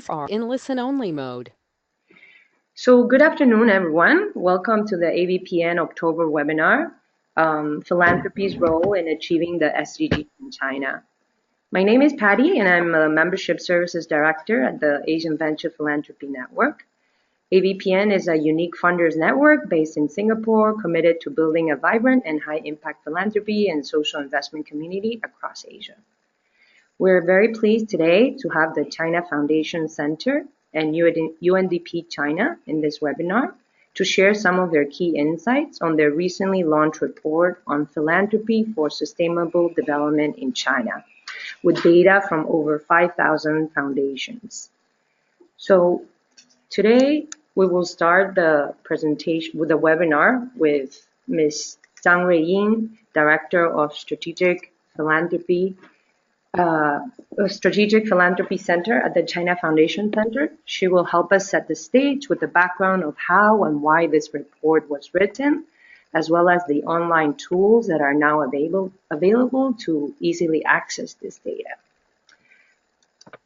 are in listen-only mode. So good afternoon, everyone. Welcome to the AVPN October webinar, Philanthropy's Role in Achieving the SDGs in China. My name is Patty, and I'm a Membership Services Director at the Asian Venture Philanthropy Network. AVPN is a unique funders network based in Singapore, committed to building a vibrant and high-impact philanthropy and social investment community across Asia. We're very pleased today to have the China Foundation Center and UNDP China in this webinar to share some of their key insights on their recently launched report on philanthropy for sustainable development in China, with data from over 5,000 foundations. So today we will start the presentation with the webinar with Ms. Zhang Ruiying, Director of Strategic Philanthropy Center at the China Foundation Center. She will help us set the stage with the background of how and why this report was written, as well as the online tools that are now available to easily access this data.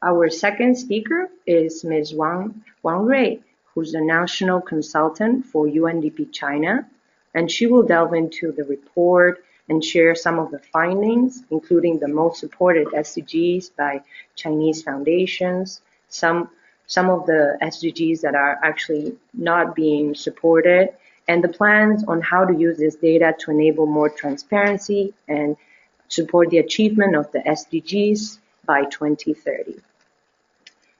Our second speaker is Ms. Wang Rui, who's the National Consultant for UNDP China, and she will delve into the report and share some of the findings, including the most supported SDGs by Chinese foundations, some of the SDGs that are actually not being supported, and the plans on how to use this data to enable more transparency and support the achievement of the SDGs by 2030.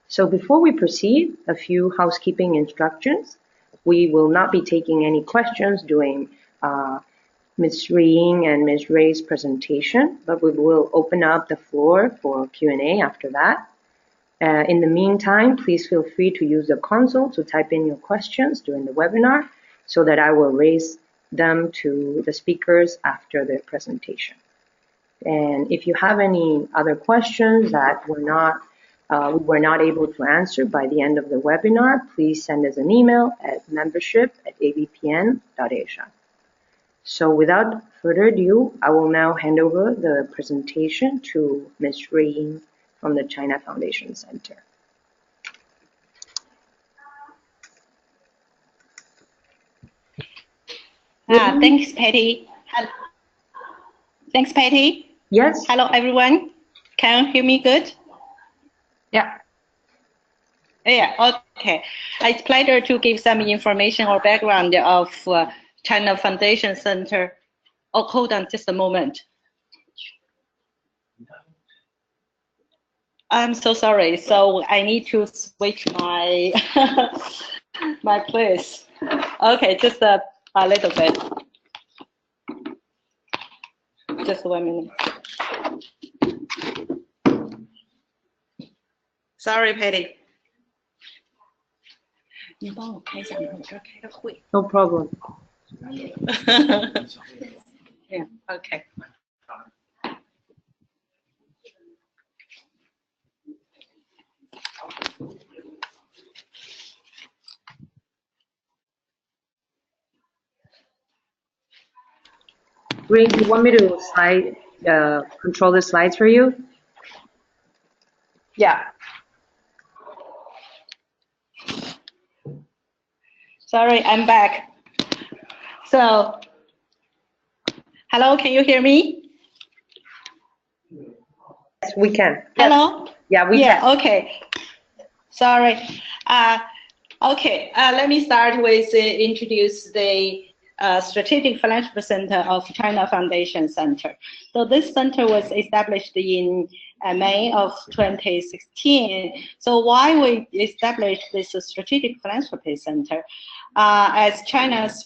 So before we proceed, a few housekeeping instructions. We will not be taking any questions during Ms. Ruiying and Ms. Ray's presentation, but we will open up the floor for Q&A after that. In the meantime, please feel free to use the console to type in your questions during the webinar so that I will raise them to the speakers after their presentation. And if you have any other questions that we were not able to answer by the end of the webinar, please send us an email at membership@avpn.asia. So without further ado, I will now hand over the presentation to Ms. Ruiying from the China Foundation Center. Thanks, Patty. Thanks, Patty. Yes. Hello, everyone. Can you hear me good? Yeah. Yeah, okay. It's a pleasure to give some information or background of China Foundation Center. Oh, hold on just a moment. I'm so sorry. So I need to switch my my place. Okay, just a little bit. Just 1 minute. Sorry, Patty. No problem. Yeah, okay. Ray, do you want me to control the slides for you? Yeah. Sorry, I'm back. So, hello, can you hear me? Yes, we can. Hello? Yeah, we can. Okay. Sorry. Okay, let me start with introduce the Strategic Philanthropy Center of China Foundation Center. So this center was established in May of 2016. So why we established this Strategic Philanthropy Center? As China's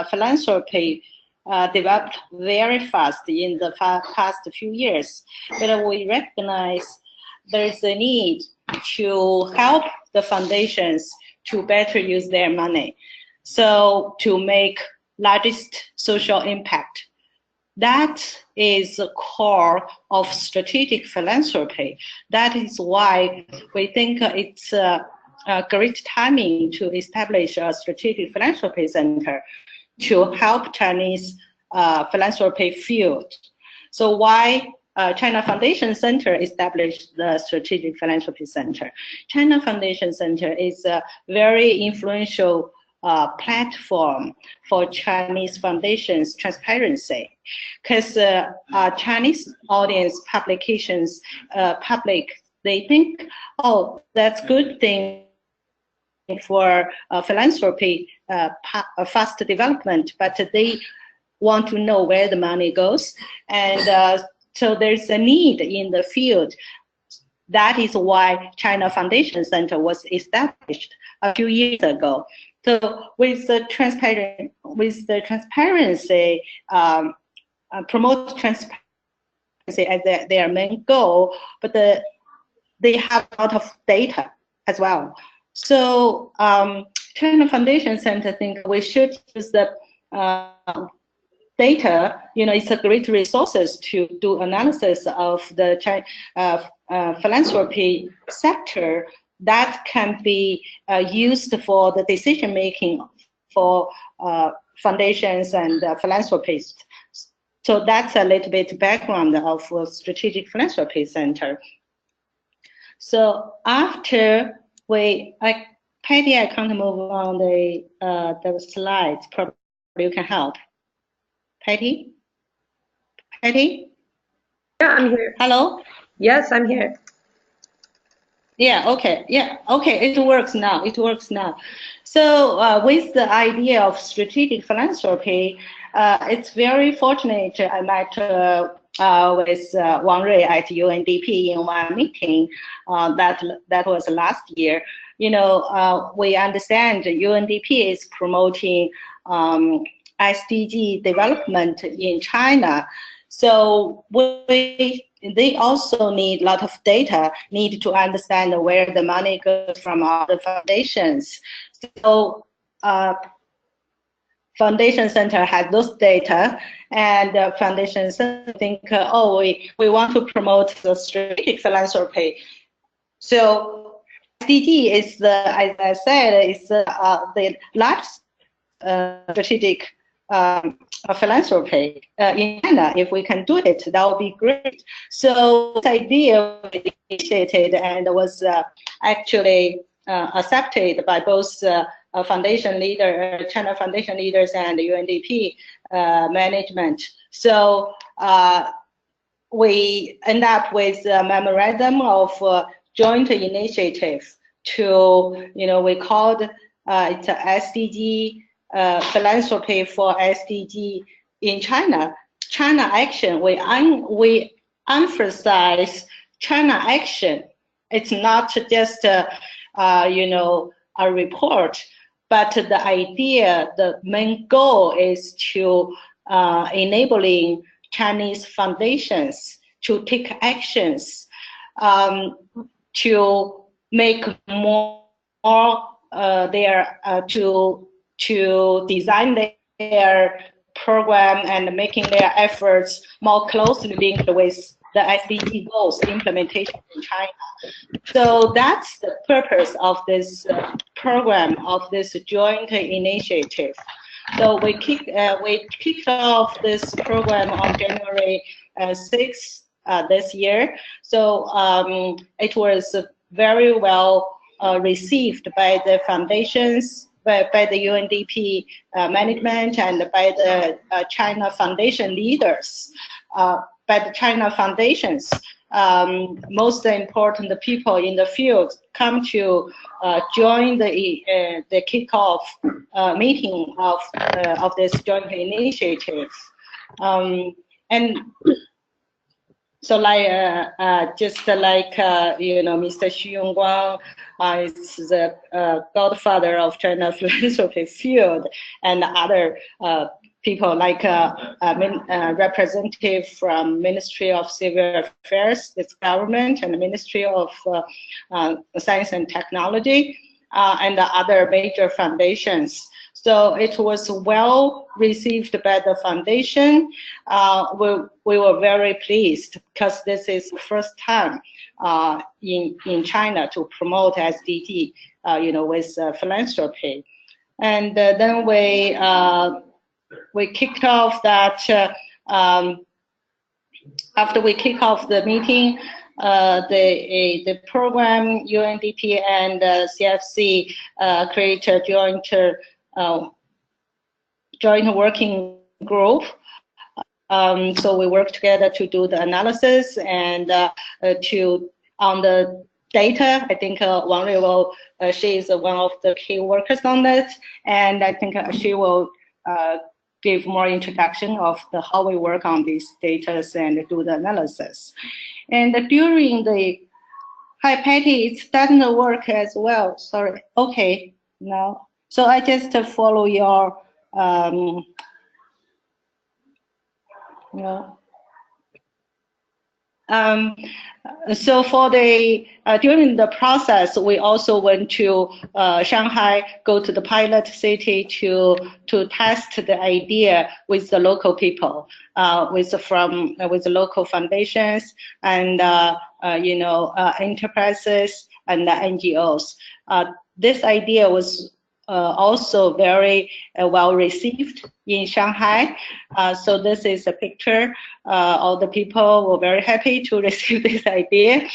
philanthropy developed very fast in the past few years, but we recognize there's a need to help the foundations to better use their money. So to make largest social impact. That is the core of strategic philanthropy. That is why we think it's a great timing to establish a strategic philanthropy center to help Chinese philanthropy field. So why China Foundation Center established the Strategic Philanthropy Center. China Foundation Center is a very influential platform for Chinese foundations transparency, because Chinese audience publications, they think, oh, that's good thing for philanthropy, fast development, but they want to know where the money goes, and so there's a need in the field. That is why China Foundation Center was established a few years ago. So with the transparency, promote transparency as their main goal, but they have a lot of data as well. So China Foundation Center think we should use the data, it's a great resources to do analysis of the philanthropy sector that can be used for the decision making for foundations and philanthropists. So that's a little bit background of Strategic Philanthropy Center. So after Patty, I can't move on the slides. Probably you can help. Patty? Patty? Yeah, I'm here. Hello? Yes, I'm here. Yeah, okay. Yeah, okay. It works now. It works now. So with the idea of strategic philanthropy, it's very fortunate I met with Wang Rui at UNDP in one meeting that was last year. We understand UNDP is promoting SDG development in China. So they also need a lot of data, need to understand where the money goes from all the foundations. So Foundation Center has those data, and Foundation Center think, we want to promote the strategic philanthropy. So SDG is as I said, is the largest strategic philanthropy in China. If we can do it, that would be great. So this idea was initiated and was actually accepted by both foundation leader, China Foundation leaders and UNDP management. So we end up with a memorandum of joint initiative to, we called it's a SDG philanthropy for SDG in China. China action, we emphasize China action. It's not just a report, but the idea, the main goal is to enabling Chinese foundations to take actions to make more to design their program and making their efforts more closely linked with the SDG goals implementation in China. So that's the purpose of this program, of this joint initiative. So we kicked off this program on January 6th this year. So it was very well received by the foundations, by the UNDP management, and by the China Foundation leaders. By the China Foundations, most important people in the field come to join the kickoff meeting of this joint initiative, and so just like Mr. Xu Yongguang is the godfather of China philanthropy field, and other people like representative from Ministry of Civil Affairs, its government, and the Ministry of Science and Technology, and the other major foundations. So it was well received by the foundation. We were very pleased because this is the first time in China to promote SDG, with philanthropy. And then we kicked off that after we kick off the meeting, the program UNDP and CFC create a joint working group. So we work together to do the analysis and on the data. I think Wang Rui will, she is one of the key workers on that, and I think she will give more introduction of how we work on these data and do the analysis. And during the, hi Patty, it doesn't work as well. Sorry. Okay, no. So I just follow your so for the during the process, we also went to Shanghai, go to the pilot city to test the idea with the local people, with the local foundations and enterprises and the NGOs. This idea was also very well received in Shanghai. So this is a picture. All the people were very happy to receive this idea.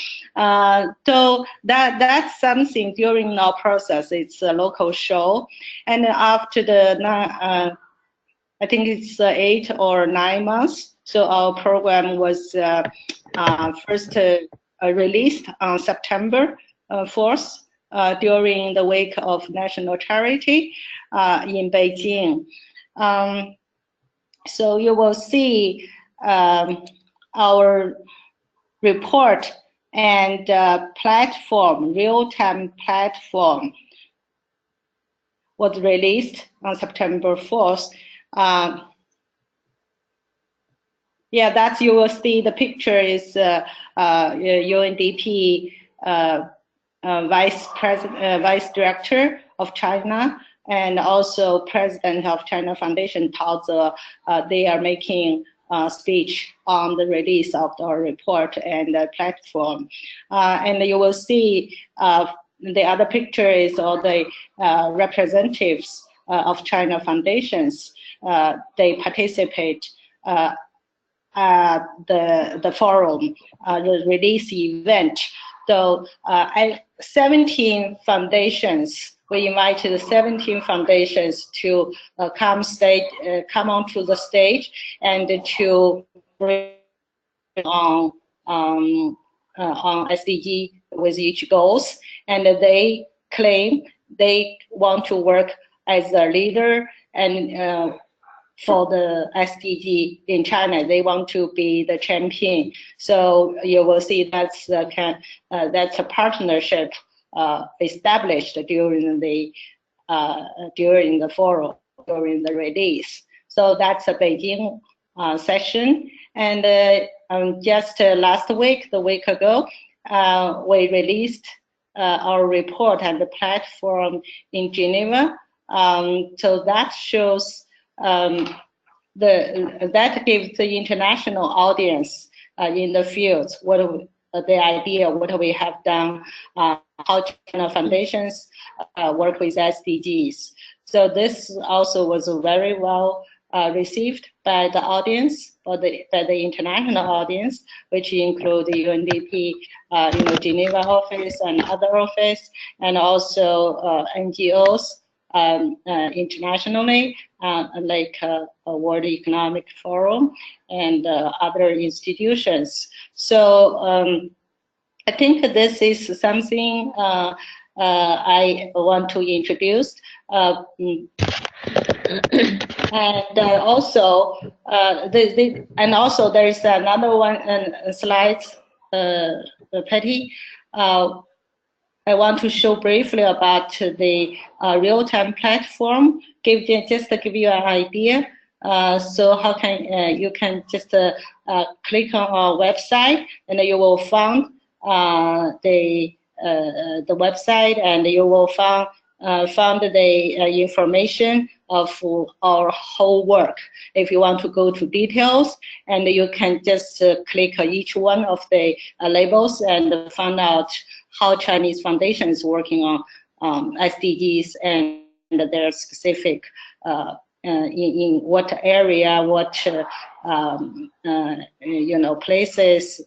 So that's something during our process. It's a local show. And after the, I think it's 8 or 9 months. So our program was first released on September 4th. During the week of national charity in Beijing. So you will see our report and platform, real-time platform was released on September 4th. Yeah, that's, you will see the picture is UNDP Vice Director of China and also President of China Foundation Tao Ze. They are making a speech on the release of our report and the platform. And you will see the other picture is all the representatives of China foundations. They participate at the forum, the release event. So 17 foundations, we invited 17 foundations to come onto the stage and to bring on SDG with each goals. And they claim they want to work as a leader and for the SDG in China, they want to be the champion. So you will see that's a partnership established during the forum, during the release. So that's a Beijing session. And just last week, the week ago, we released our report and the platform in Geneva. So that shows that gives the international audience in the field what the idea, what we have done, how China foundations work with SDGs. So this also was very well received by the audience, or by the international audience, which include the UNDP, Geneva office and other office, and also NGOs. Internationally, like World Economic Forum and other institutions. So I think this is something I want to introduce. And also, there is another one slide, Patty. I want to show briefly about the real-time platform. Just to give you an idea. So how can you can just click on our website, and you will find the website, and you will find the information of our whole work. If you want to go to details, and you can just click each one of the labels and find out how Chinese foundation is working on SDGs and their specific in what area, what places.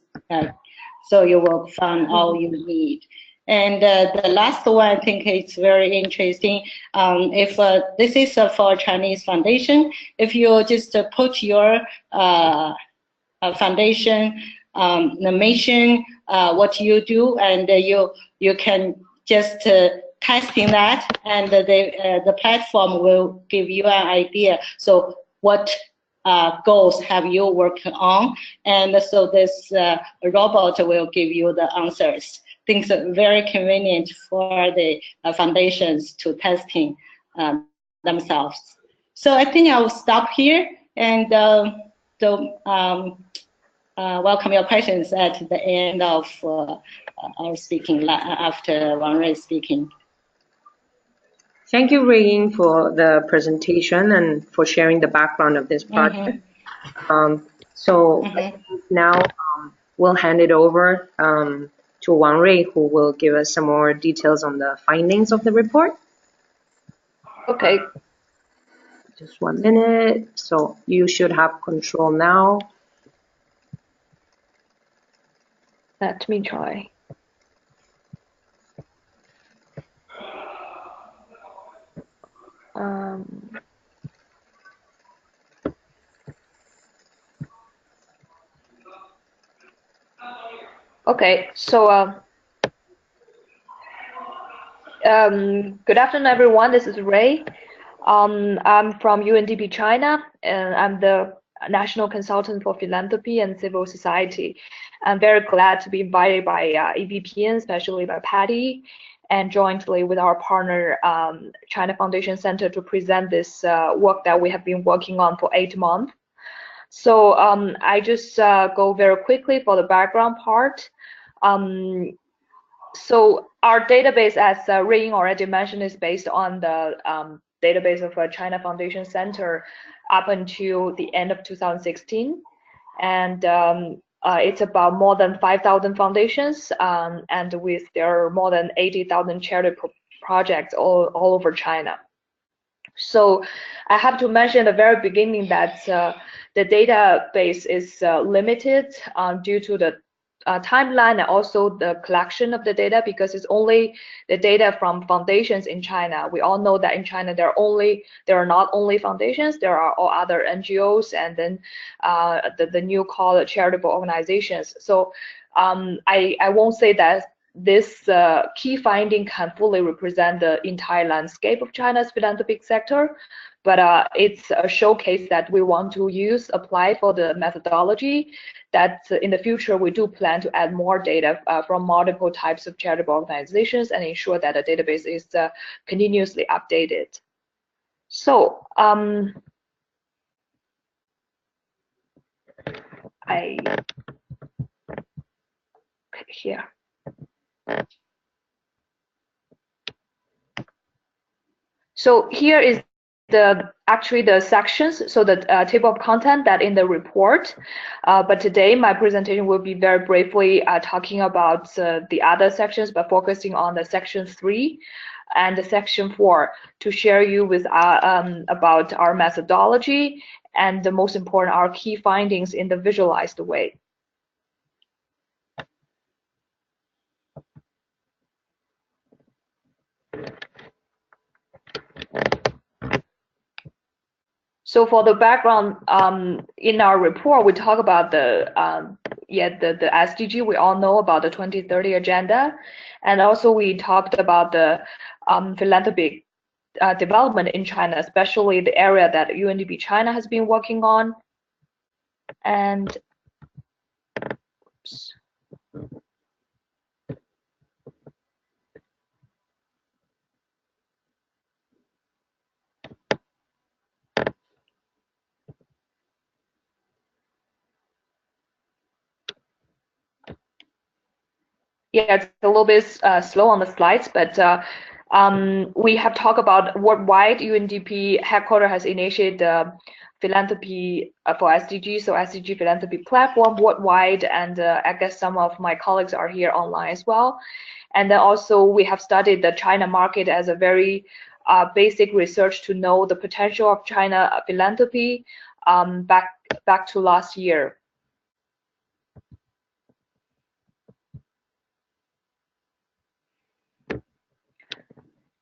So you will find all you need. And the last one, I think it's very interesting. If this is for Chinese foundation, if you just put your foundation, the mission, what you do, and you can just testing that, and the platform will give you an idea. So what goals have you worked on? And so this robot will give you the answers. Things are very convenient for the foundations to testing themselves. So I think I will stop here and welcome your questions at the end of our speaking, after Wang Rui speaking. Thank you, Rui, for the presentation and for sharing the background of this project. Now we'll hand it over to Wang Rui, who will give us some more details on the findings of the report. Okay. Just 1 minute. So you should have control now. Let me try. Okay, so good afternoon, everyone. This is Ray. I'm from UNDP China, and I'm the National Consultant for Philanthropy and Civil Society. I'm very glad to be invited by EVPN, especially by Patty, and jointly with our partner, China Foundation Center, to present this work that we have been working on for 8 months. So I just go very quickly for the background part. So our database, as Ray already mentioned, is based on the database of China Foundation Center up until the end of 2016. And it's about more than 5,000 foundations, and there are more than 80,000 charity projects all over China. So I have to mention at the very beginning that the database is limited due to the timeline and also the collection of the data, because it's only the data from foundations in China. We all know that in China there are not only foundations, there are all other NGOs, and then the new called charitable organizations. So I won't say that this key finding can fully represent the entire landscape of China's philanthropic sector, but it's a showcase that we want to apply for the methodology that in the future we do plan to add more data from multiple types of charitable organizations and ensure that the database is continuously updated. So here. So here is actually the sections, so the table of content that in the report. But today my presentation will be very briefly talking about the other sections, but focusing on the section 3 and the section 4 to share you with about our methodology and the most important, our key findings in the visualized way. So for the background, in our report, we talk about the SDG. We all know about the 2030 agenda, and also we talked about the philanthropic development in China, especially the area that UNDP China has been working on. And oops. Yeah, it's a little bit slow on the slides, but we have talked about worldwide. UNDP headquarters has initiated the philanthropy for SDGs, so SDG philanthropy platform worldwide, and I guess some of my colleagues are here online as well. And then also we have studied the China market as a very basic research to know the potential of China philanthropy back to last year.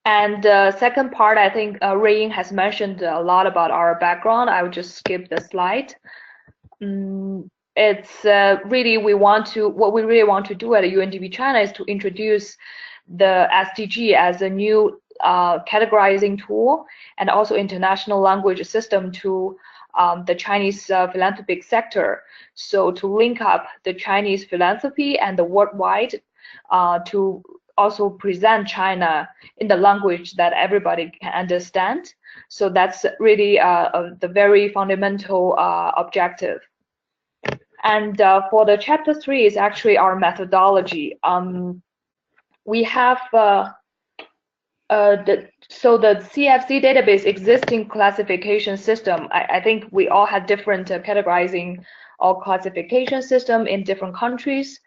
And the second part, I think Ruiying has mentioned a lot about our background. I will just skip the slide. It's really what we really want to do at UNDP China is to introduce the SDG as a new categorizing tool and also international language system to the Chinese philanthropic sector. So to link up the Chinese philanthropy and the worldwide to also present China in the language that everybody can understand. So that's really the very fundamental objective. And for the chapter 3 is actually our methodology. We have the CFC database existing classification system. I think we all have different categorizing or classification system in different countries.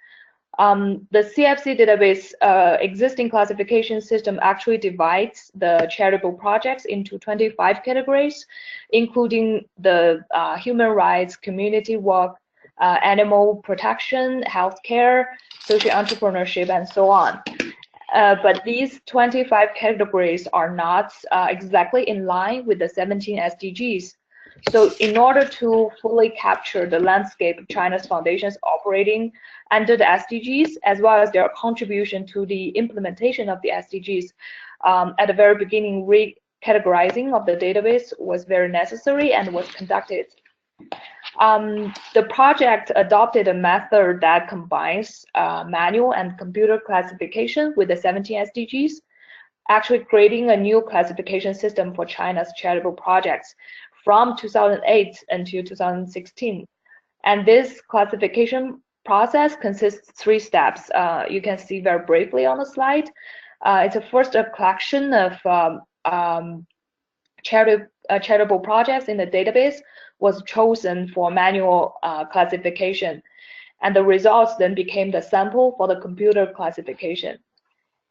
The CFC database existing classification system actually divides the charitable projects into 25 categories, including the human rights, community work, animal protection, healthcare, social entrepreneurship, and so on. But these 25 categories are not exactly in line with the 17 SDGs. So in order to fully capture the landscape of China's foundations operating under the SDGs, as well as their contribution to the implementation of the SDGs, at the very beginning, recategorizing of the database was very necessary and was conducted. The project adopted a method that combines manual and computer classification with the 17 SDGs, actually creating a new classification system for China's charitable projects from 2008 until 2016. And this classification process consists of 3 steps. You can see very briefly on the slide. It's first a collection of charitable projects in the database was chosen for manual classification. And the results then became the sample for the computer classification.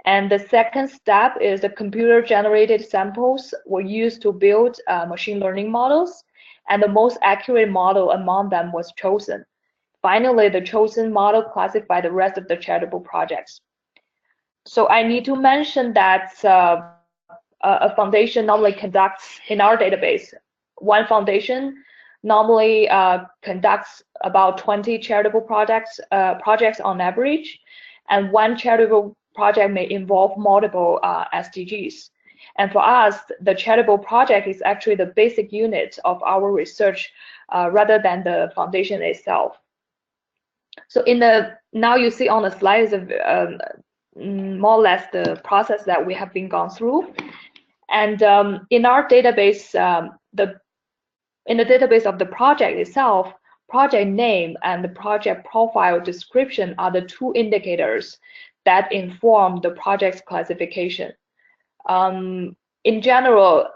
And the second step is the computer-generated samples were used to build machine learning models, and the most accurate model among them was chosen. Finally, the chosen model classified the rest of the charitable projects. So I need to mention that a foundation normally conducts, in our database, one foundation normally conducts about 20 charitable projects on average, and one charitable project may involve multiple SDGs. And for us, the charitable project is actually the basic unit of our research rather than the foundation itself. So now you see on the slide is more or less the process that we have been gone through. And in our database, in the database of the project itself, project name and the project profile description are the 2 indicators that inform the project's classification. In general,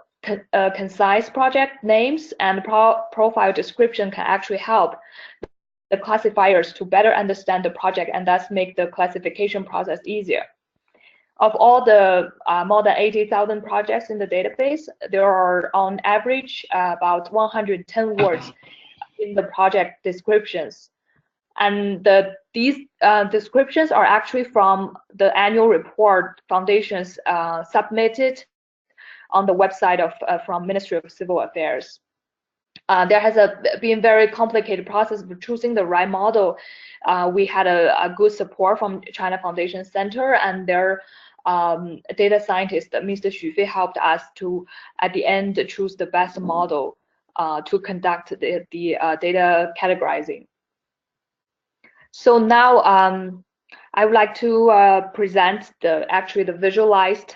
concise project names and profile description can actually help the classifiers to better understand the project and thus make the classification process easier. Of all the more than 80,000 projects in the database, there are on average about 110 words in the project descriptions. And these descriptions are actually from the annual report foundations submitted on the website from Ministry of Civil Affairs. There has been very complicated process of choosing the right model. We had a good support from China Foundation Center, and their data scientist, Mr. Xu Fei, helped us to, at the end, choose the best model to conduct the data categorizing. So now I would like to present the visualized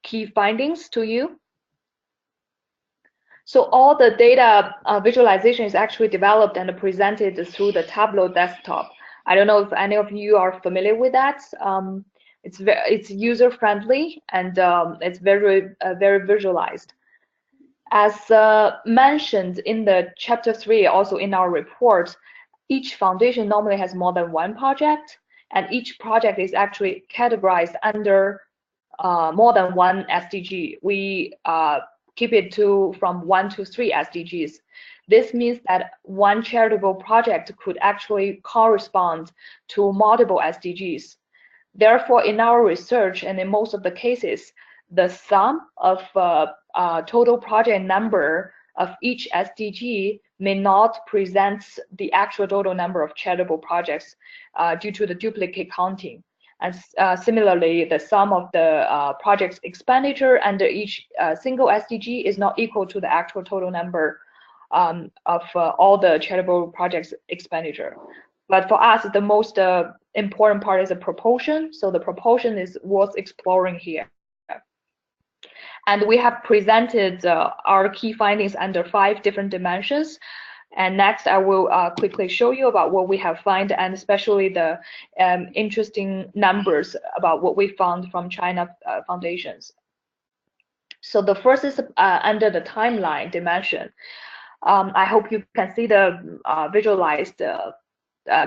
key findings to you. So all the data visualization is actually developed and presented through the Tableau desktop. I don't know if any of you are familiar with that. It's user friendly and it's very visualized. As mentioned in the chapter 3, also in our report, each foundation normally has more than one project, and each project is actually categorized under more than one SDG. We keep it from 1 to 3 SDGs. This means that one charitable project could actually correspond to multiple SDGs. Therefore, in our research and in most of the cases, the sum of total project number of each SDG may not present the actual total number of charitable projects due to the duplicate counting. And similarly, the sum of the project's expenditure under each single SDG is not equal to the actual total number of all the charitable projects expenditure. But for us, the most important part is the proportion. So the proportion is worth exploring here. And we have presented our key findings under 5 different dimensions. And next, I will quickly show you about what we have found, and especially the interesting numbers about what we found from China foundations. So the first is under the timeline dimension. I hope you can see the visualized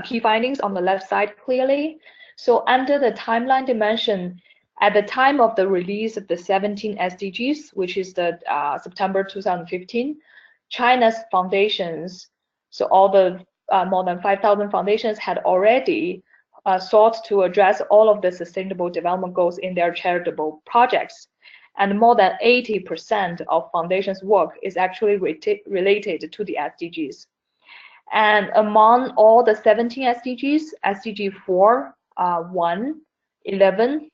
key findings on the left side clearly. So under the timeline dimension, at the time of the release of the 17 SDGs, which is the September 2015, China's foundations, so all the more than 5,000 foundations had already sought to address all of the sustainable development goals in their charitable projects. And more than 80% of foundations' work is actually related to the SDGs. And among all the 17 SDGs, SDG 4, 1, 11,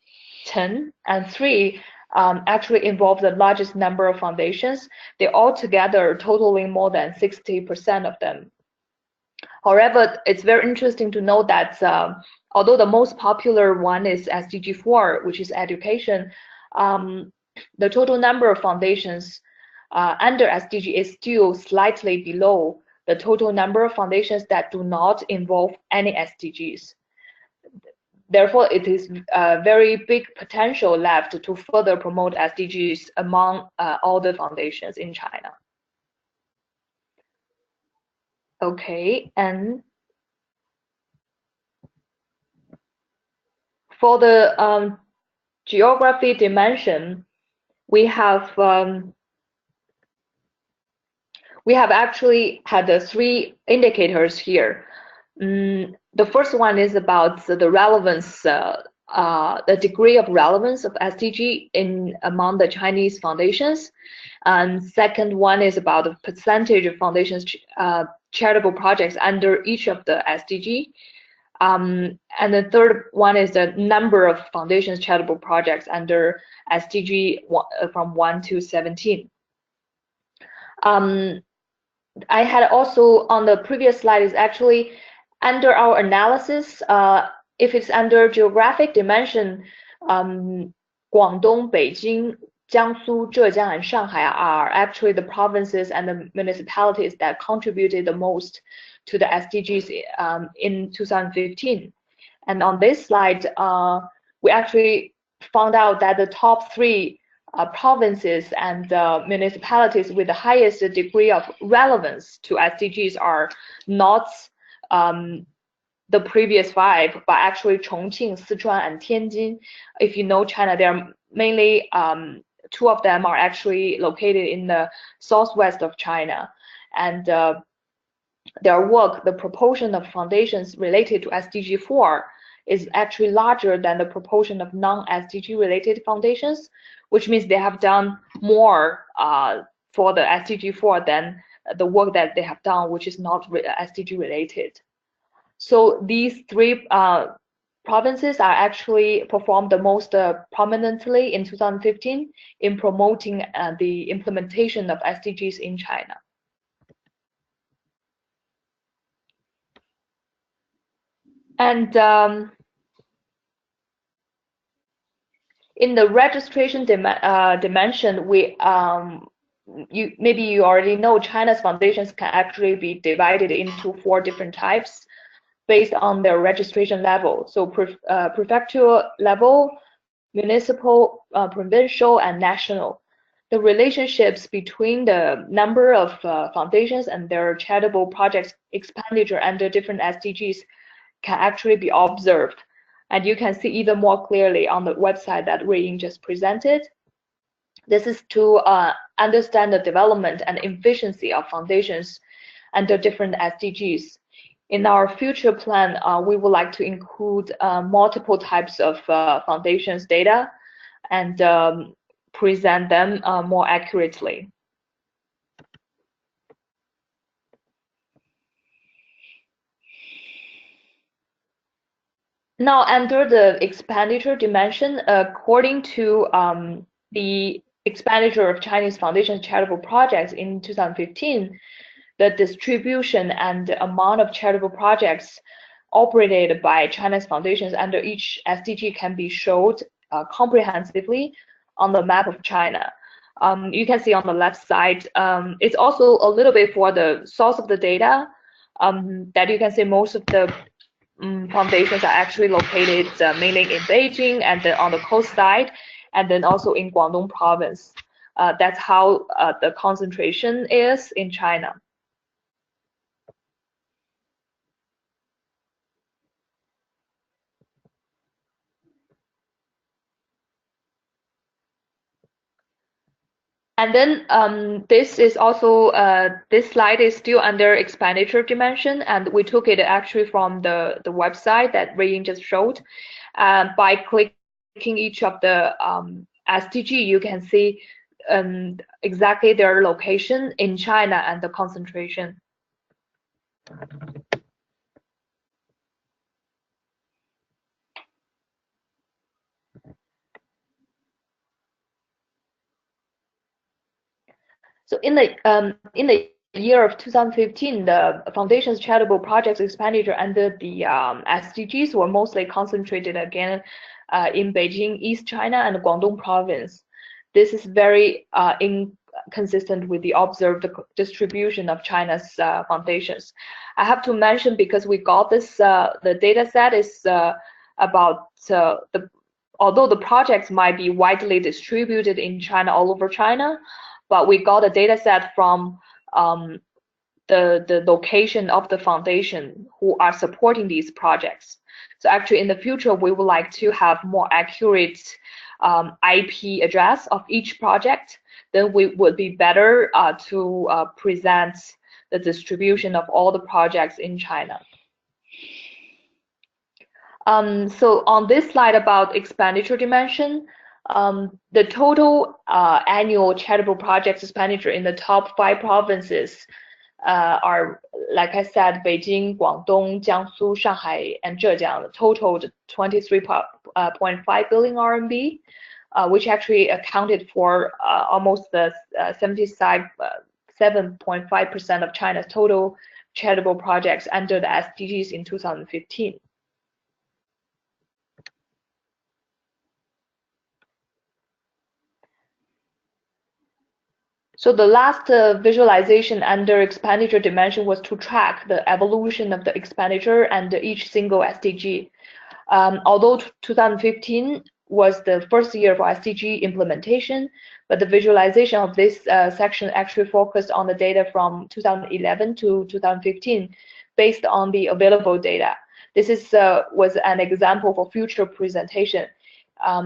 10, and 3 actually involve the largest number of foundations. They all together totaling more than 60% of them. However, it's very interesting to note that although the most popular one is SDG 4, which is education, the total number of foundations under SDG is still slightly below the total number of foundations that do not involve any SDGs. Therefore, it is a very big potential left to further promote SDGs among all the foundations in China. Okay, and for the geographic dimension, we have actually had the 3 indicators here. The first one is about the relevance, the degree of relevance of SDG among the Chinese foundations. And second one is about the percentage of foundations charitable projects under each of the SDG. And the third one is the number of foundations charitable projects under SDG from 1 to 17. I had also on the previous slide is actually under our analysis, if it's under geographic dimension, Guangdong, Beijing, Jiangsu, Zhejiang, and Shanghai are actually the provinces and the municipalities that contributed the most to the SDGs in 2015. And on this slide, we actually found out that the top 3 provinces and municipalities with the highest degree of relevance to SDGs are not the previous 5, but actually Chongqing, Sichuan, and Tianjin. If you know China, there are mainly 2 of them are actually located in the southwest of China. And their work, the proportion of foundations related to SDG 4 is actually larger than the proportion of non-SDG related foundations, which means they have done more for the SDG 4 than the work that they have done, which is not SDG related. So these 3 provinces are actually performed the most prominently in 2015 in promoting the implementation of SDGs in China. And in the registration dimension, maybe you already know China's foundations can actually be divided into 4 different types based on their registration level. So prefectural level, municipal, provincial, and national. The relationships between the number of foundations and their charitable projects expenditure under different SDGs can actually be observed. And you can see even more clearly on the website that Ruiying just presented. This is to understand the development and efficiency of foundations under different SDGs. In our future plan, we would like to include multiple types of foundations data and present them more accurately. Now, under the expenditure dimension, according to the expenditure of Chinese foundations charitable projects in 2015, the distribution and the amount of charitable projects operated by China's foundations under each SDG can be showed comprehensively on the map of China. You can see on the left side, it's also a little bit for the source of the data, that you can see most of the foundations are actually located mainly in Beijing and then on the coast side, and then also in Guangdong province. That's how the concentration is in China. And then this is also, this slide is still under expenditure dimension, and we took it actually from the website that Ruiying just showed. By clicking each of the SDG, you can see exactly their location in China and the concentration. So in the year of 2015, the foundation's charitable projects expenditure under the SDGs were mostly concentrated again in Beijing, East China, and Guangdong province. This is very inconsistent with the observed distribution of China's foundations. I have to mention, because we got this, the data set is about although the projects might be widely distributed in China, all over China, but we got a data set from the location of the foundation who are supporting these projects. So actually in the future, we would like to have more accurate IP address of each project. Then we would be better to present the distribution of all the projects in China. So on this slide about expenditure dimension, the total annual charitable projects expenditure in the top 5 provinces are, like I said, Beijing, Guangdong, Jiangsu, Shanghai, and Zhejiang, totaled 23.5 billion RMB, which actually accounted for almost the 77.5% of China's total charitable projects under the SDGs in 2015. So the last visualization under expenditure dimension was to track the evolution of the expenditure under each single SDG. Although 2015 was the first year for SDG implementation, but the visualization of this section actually focused on the data from 2011 to 2015 based on the available data. This is was an example for future presentation.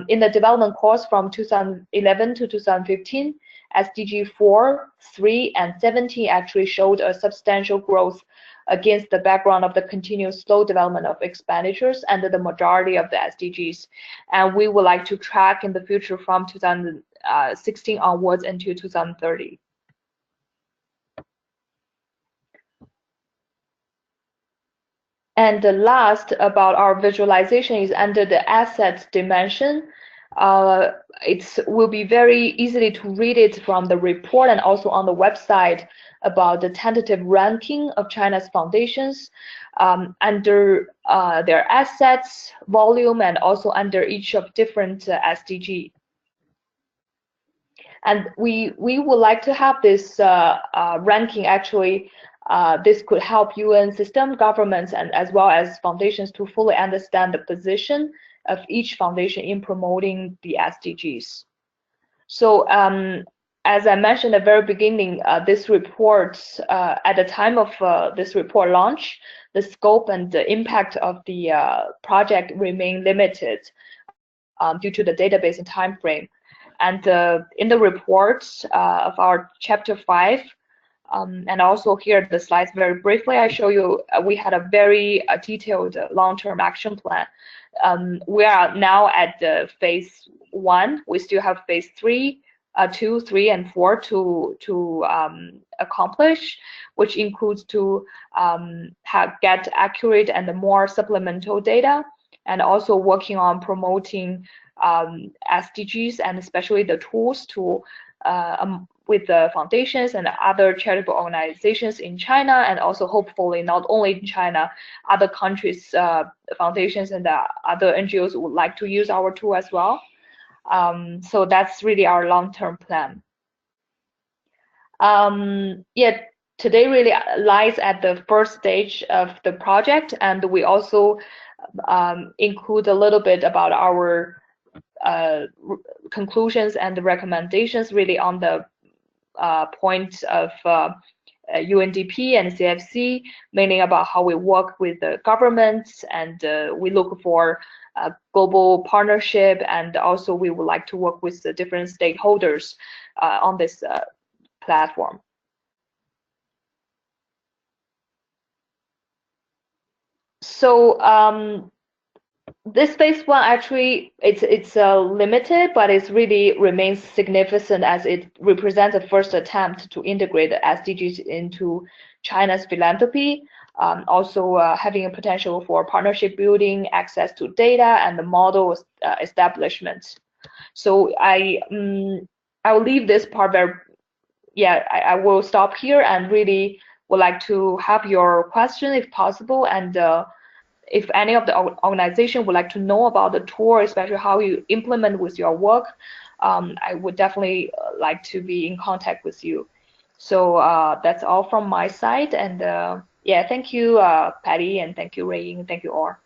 In the development course from 2011 to 2015, SDG 4, 3, and 17 actually showed a substantial growth against the background of the continuous slow development of expenditures under the majority of the SDGs. And we would like to track in the future from 2016 onwards until 2030. And the last about our visualization is under the assets dimension. It will be very easily to read it from the report and also on the website about the tentative ranking of China's foundations under their assets, volume, and also under each of different SDG. And we would like to have this ranking actually. This could help UN system, governments, and as well as foundations to fully understand the position of each foundation in promoting the SDGs. So as I mentioned at the very beginning, this report, at the time of this report launch, the scope and the impact of the project remain limited due to the database and time frame. And in the report of our chapter 5, and also here the slides very briefly, I show you we had a very detailed long-term action plan. We are now at the phase 1. We still have phase 3, 2, 3, and 4 to accomplish, which includes to get accurate and more supplemental data, and also working on promoting SDGs and especially the tools to with the foundations and other charitable organizations in China, and also hopefully not only in China, other countries, foundations and other NGOs would like to use our tool as well. So that's really our long-term plan. Yeah, today really lies at the first stage of the project, and we also include a little bit about our conclusions and the recommendations really on the point of UNDP and CFC, mainly about how we work with the governments, and we look for global partnership, and also we would like to work with the different stakeholders on this platform. So this phase 1 actually it's limited, but it really remains significant as it represents the first attempt to integrate the SDGs into China's philanthropy, also having a potential for partnership building, access to data, and the model establishment. So I will leave this part very, yeah, I will stop here and really would like to have your question if possible, and if any of the organization would like to know about the tool, especially how you implement with your work, I would definitely like to be in contact with you. So that's all from my side, and yeah, thank you, Patty, and thank you, Ray, and thank you all.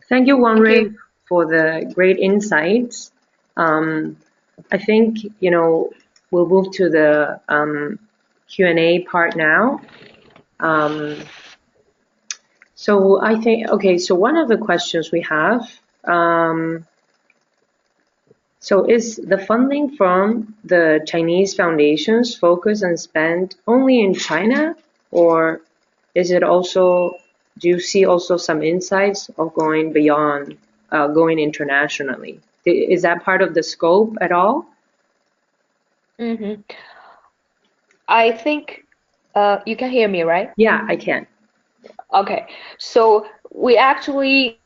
Thank you, Ray, for the great insights. I think, you know, we'll move to the Q&A part now. So I think, okay, so one of the questions we have, so is the funding from the Chinese foundations focused and spent only in China, or is it also, do you see also some insights of going beyond, going internationally? Is that part of the scope at all? Mm-hmm. I think you can hear me, right? Yeah, I can. Okay, so we actually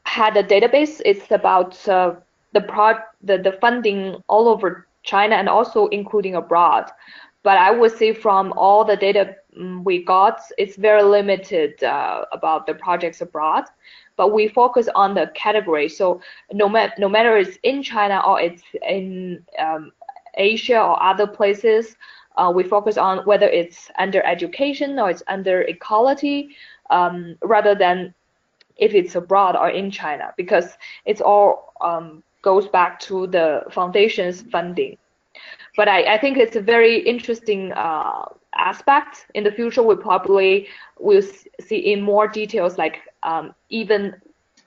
had a database. It's about the funding all over China and also including abroad. But I would say from all the data we got, it's very limited about the projects abroad. But we focus on the category. So no matter it's in China or it's in Asia or other places, we focus on whether it's under education or it's under equality, rather than if it's abroad or in China, because it's all goes back to the foundation's funding. But I think it's a very interesting aspect. In the future, we probably will see in more details, like even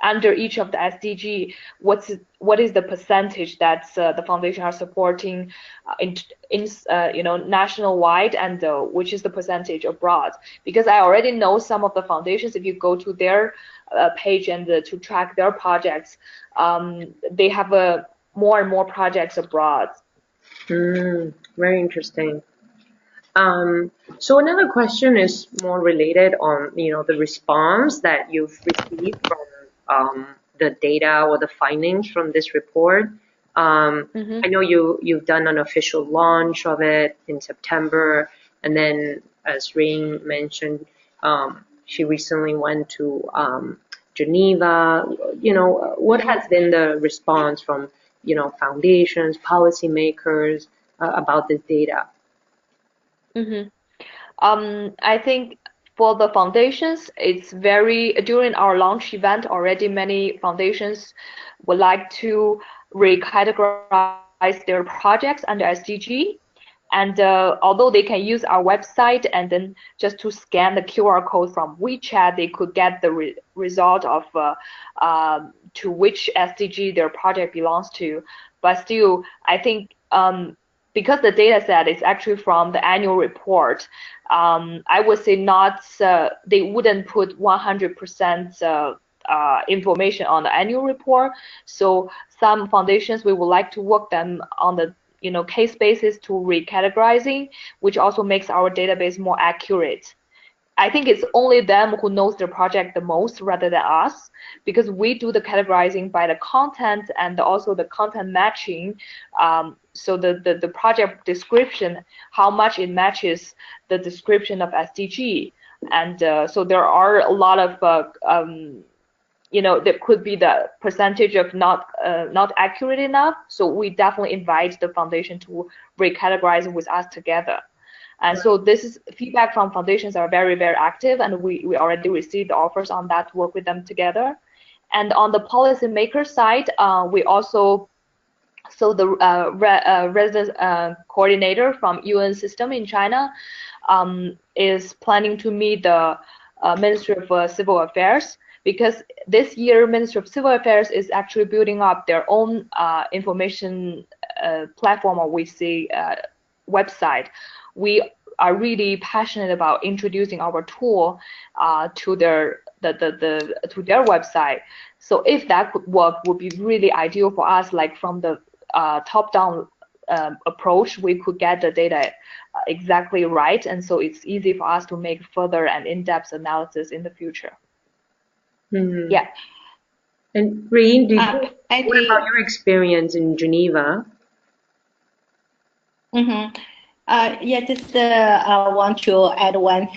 under each of the SDG, what is the percentage that the foundation are supporting in you know, national wide, and which is the percentage abroad? Because I already know some of the foundations, if you go to their page and to track their projects, they have more and more projects abroad. Very interesting. So another question is more related on, you know, the response that you've received from the data or the findings from this report. I know you've done an official launch of it in September, and then as Ring mentioned, she recently went to Geneva. You know, what has been the response from, you know, foundations, policymakers about this data? I think for the foundations, it's very, during our launch event already, many foundations would like to recategorize their projects under SDG. And although they can use our website and then just to scan the QR code from WeChat, they could get the result of to which SDG their project belongs to. But still, I think because the data set is actually from the annual report, I would say not, they wouldn't put 100% information on the annual report. So some foundations, we would like to work them on the case basis to recategorizing, which also makes our database more accurate. I think it's only them who knows their project the most rather than us, because we do the categorizing by the content and also the content matching. So the project description, how much it matches the description of SDG. And so there are a lot of there could be the percentage of not accurate enough. So we definitely invite the foundation to recategorize with us together. And so this is feedback from foundations are very, very active, and we already received offers on that to work with them together. And on the policymaker side, we also, so the resident coordinator from UN system in China is planning to meet the Ministry of Civil Affairs, because this year Ministry of Civil Affairs is actually building up their own information platform, or we say website. We are really passionate about introducing our tool to their website. So if that could work, would be really ideal for us. Like from the top-down approach, we could get the data exactly right, and so it's easy for us to make further and in-depth analysis in the future. Mm-hmm. Yeah. And Rain, what about your experience in Geneva? Mm-hmm. Yeah, just want to add one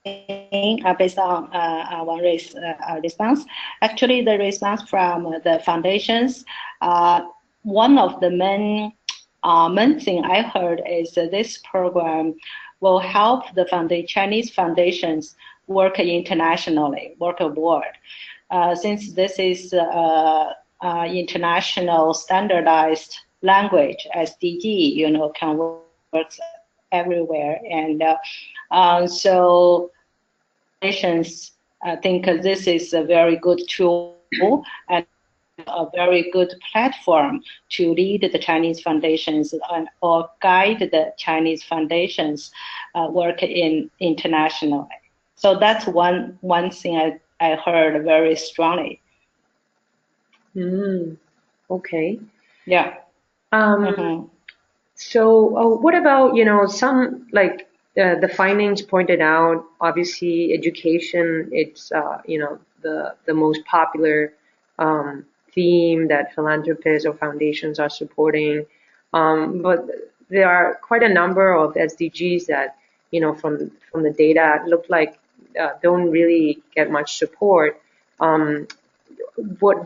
thing based on one response. Actually, the response from the foundations, one of the main thing I heard is that this program will help the Chinese foundations work internationally, work abroad. Since this is international standardized language, SDG, can work everywhere. And so nations think this is a very good tool and a very good platform to lead the Chinese foundations or guide the Chinese foundations work internationally. So that's one thing I heard very strongly. Okay. Yeah. So what about, some like the findings pointed out, obviously education, it's, the most popular theme that philanthropists or foundations are supporting. But there are quite a number of SDGs that, from the data look like don't really get much support. Do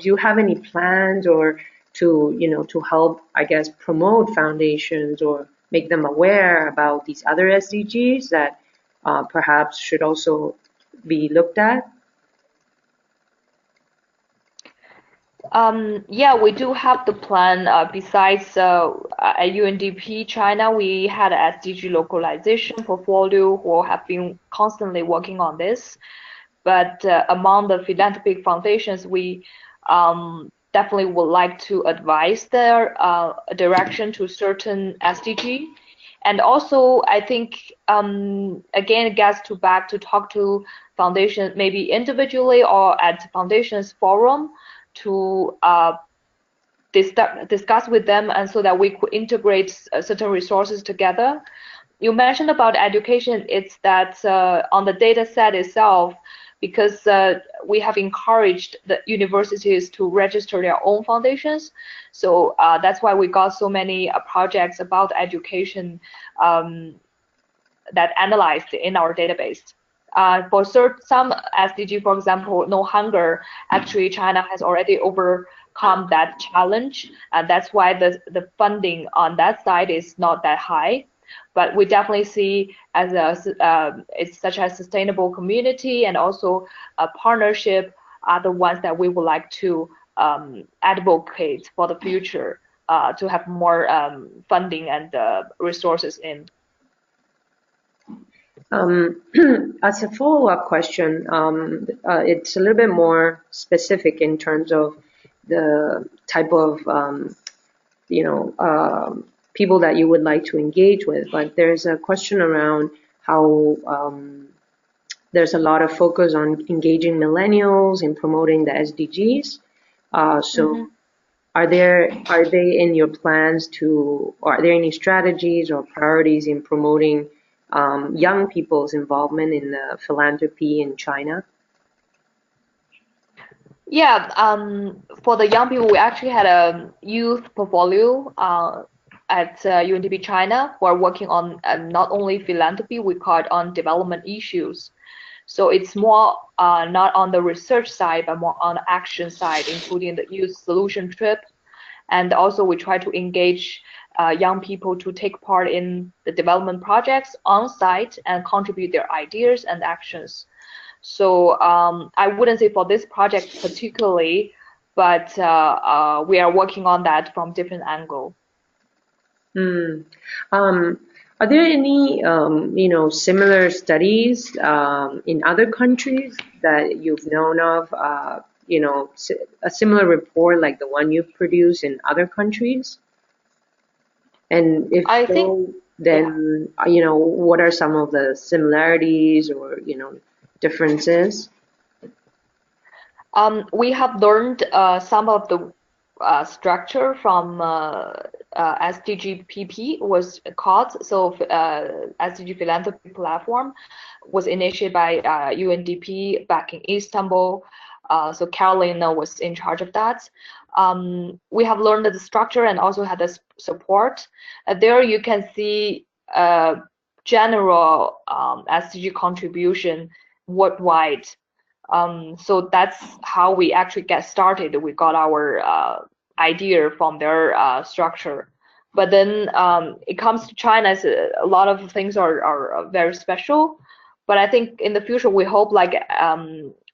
you have any plans or to help, I guess, promote foundations or make them aware about these other SDGs that perhaps should also be looked at? Yeah, we do have the plan. Besides at UNDP China, we had an SDG localization portfolio who have been constantly working on this. But among the philanthropic foundations, we definitely would like to advise their direction to certain SDG. And also, I think, again, it gets back to talk to foundations, maybe individually or at foundations forum, to discuss with them, and so that we could integrate certain resources together. You mentioned about education. It's that on the data set itself, because we have encouraged the universities to register their own foundations. So that's why we got so many projects about education that analyzed in our database. For some SDG, for example, no hunger, actually China has already overcome that challenge, and that's why the funding on that side is not that high. But we definitely see as it's such a sustainable community and also a partnership are the ones that we would like to advocate for the future. to have more funding and resources in. As a follow-up question, it's a little bit more specific in terms of the type of people that you would like to engage with. But there's a question around how there's a lot of focus on engaging millennials in promoting the SDGs. Are they in your plans to, or are there any strategies or priorities in promoting young people's involvement in the philanthropy in China? Yeah, for the young people, we actually had a youth portfolio at UNDP China who are working on not only philanthropy, we call it on development issues. So it's more not on the research side, but more on the action side, including the youth solution trip. And also we try to engage young people to take part in the development projects on site and contribute their ideas and actions. So I wouldn't say for this project particularly, but we are working on that from different angles. Are there any, similar studies in other countries that you've known of, a similar report like the one you've produced in other countries? And if then, what are some of the similarities or, differences? We have learned some of the structure from SDGPP was called. So SDG Philanthropy Platform was initiated by UNDP back in Istanbul. So Carolina was in charge of that. We have learned the structure and also had the support. There you can see general SDG contribution worldwide. So that's how we actually get started. We got our idea from their structure. But then it comes to China, a lot of things are very special. But I think in the future, we hope like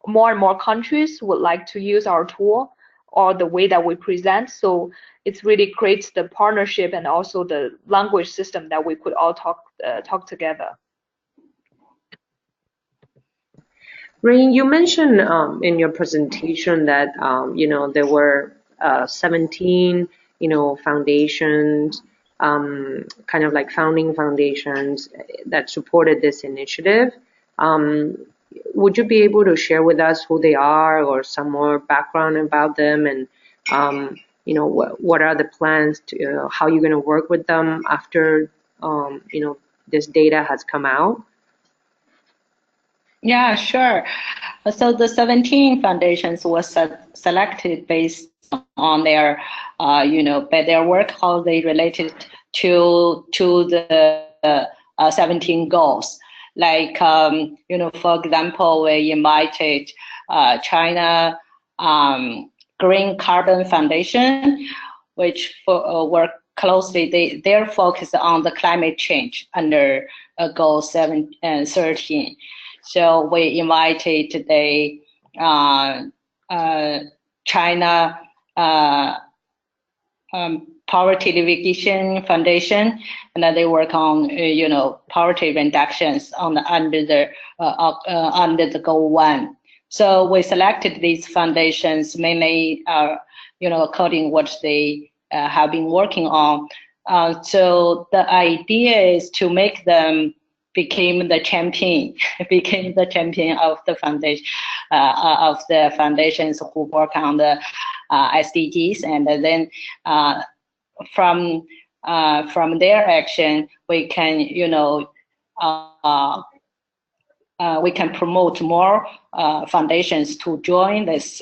more and more countries would like to use our tool or the way that we present. So it really creates the partnership and also the language system that we could all talk together. Rain, you mentioned in your presentation that there were 17 foundations, kind of like founding foundations that supported this initiative. Would you be able to share with us who they are or some more background about them, and what are the plans to how you're going to work with them after this data has come out? Yeah, sure. So the 17 foundations was selected based on their, by their work, how they related to the 17 goals. Like, for example, we invited China Green Carbon Foundation, which work closely. Their focus on the climate change under Goal 7 and 13. So we invited the China Poverty Alleviation Foundation, and then they work on poverty reductions on the under the Goal 1. So we selected these foundations mainly, according what they have been working on. So the idea is to make them became the champion of the foundation, of the foundations who work on the SDGs, and then from their action we can we can promote more foundations to join this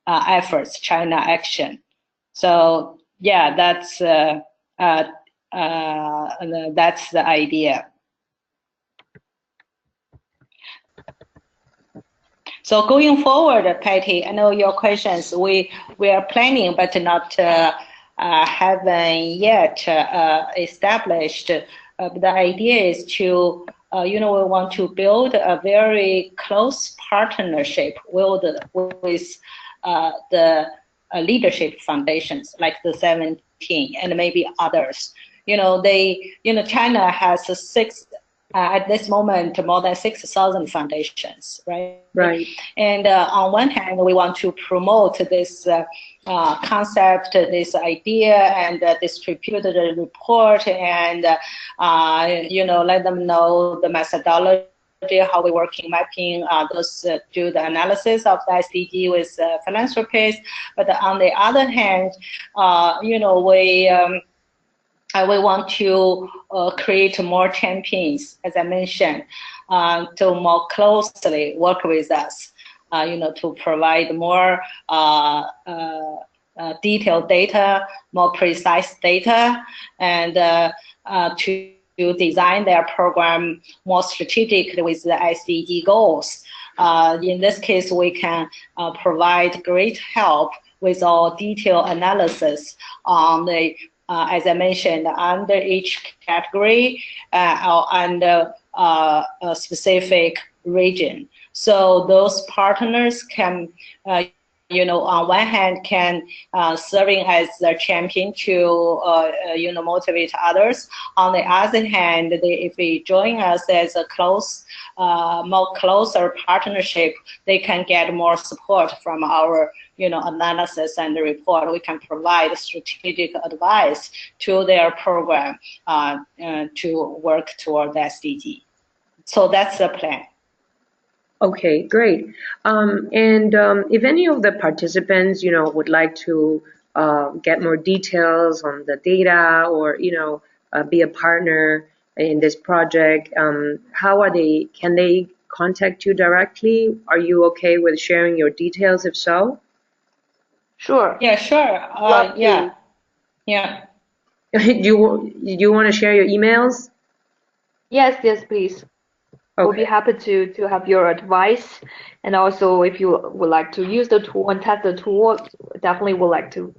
efforts, China Action. So yeah, that's the idea. So going forward, Patty, I know your questions. We are planning, but not haven't yet established. The idea is to, we want to build a very close partnership with the leadership foundations like the 17 and maybe others. China has at this moment more than 6,000 foundations, right? Right. And on one hand, we want to promote this concept, this idea, and distribute the report, and let them know the methodology, how we work in mapping those, do the analysis of the SDG with philanthropies. But on the other hand, we want to create more champions, as I mentioned, to more closely work with us, to provide more detailed data, more precise data, and to design their program more strategically with the SDG goals. In this case, we can provide great help with our detailed analysis on the as I mentioned, under each category and a specific region. So those partners can, on one hand, can serving as the champion to, motivate others. On the other hand, if they join us as a more closer partnership, they can get more support from our analysis and the report. We can provide strategic advice to their program to work toward the SDG. So that's the plan. Okay, great. If any of the participants, would like to get more details on the data or, be a partner in this project, can they contact you directly? Are you okay with sharing your details if so? Sure. Yeah, sure. Yeah. You want to share your emails? Yes, please. Okay. We'll be happy to have your advice, and also if you would like to use the tool and test the tool, definitely would like to,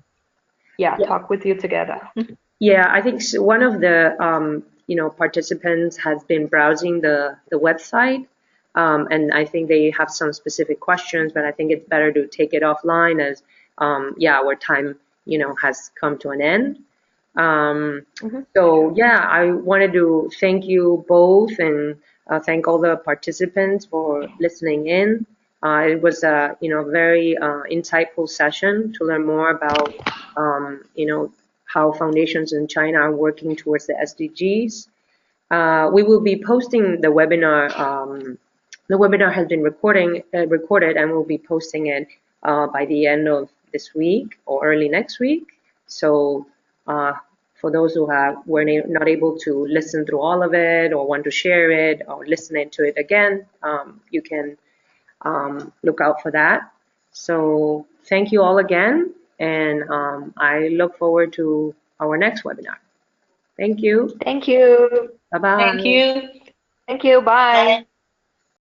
talk with you together. Yeah, I think one of the participants has been browsing the website, and I think they have some specific questions, but I think it's better to take it offline as our time has come to an end. So I wanted to thank you both and thank all the participants for listening in. It was a very insightful session to learn more about how foundations in China are working towards the SDGs. We will be posting the webinar. The webinar has been recorded, and we'll be posting it by the end of this week or early next week. So for those who were not able to listen through all of it or want to share it or listen to it again, you can look out for that. So thank you all again, and I look forward to our next webinar. Thank you. Thank you. Bye-bye. Thank you. Thank you. Bye. Bye.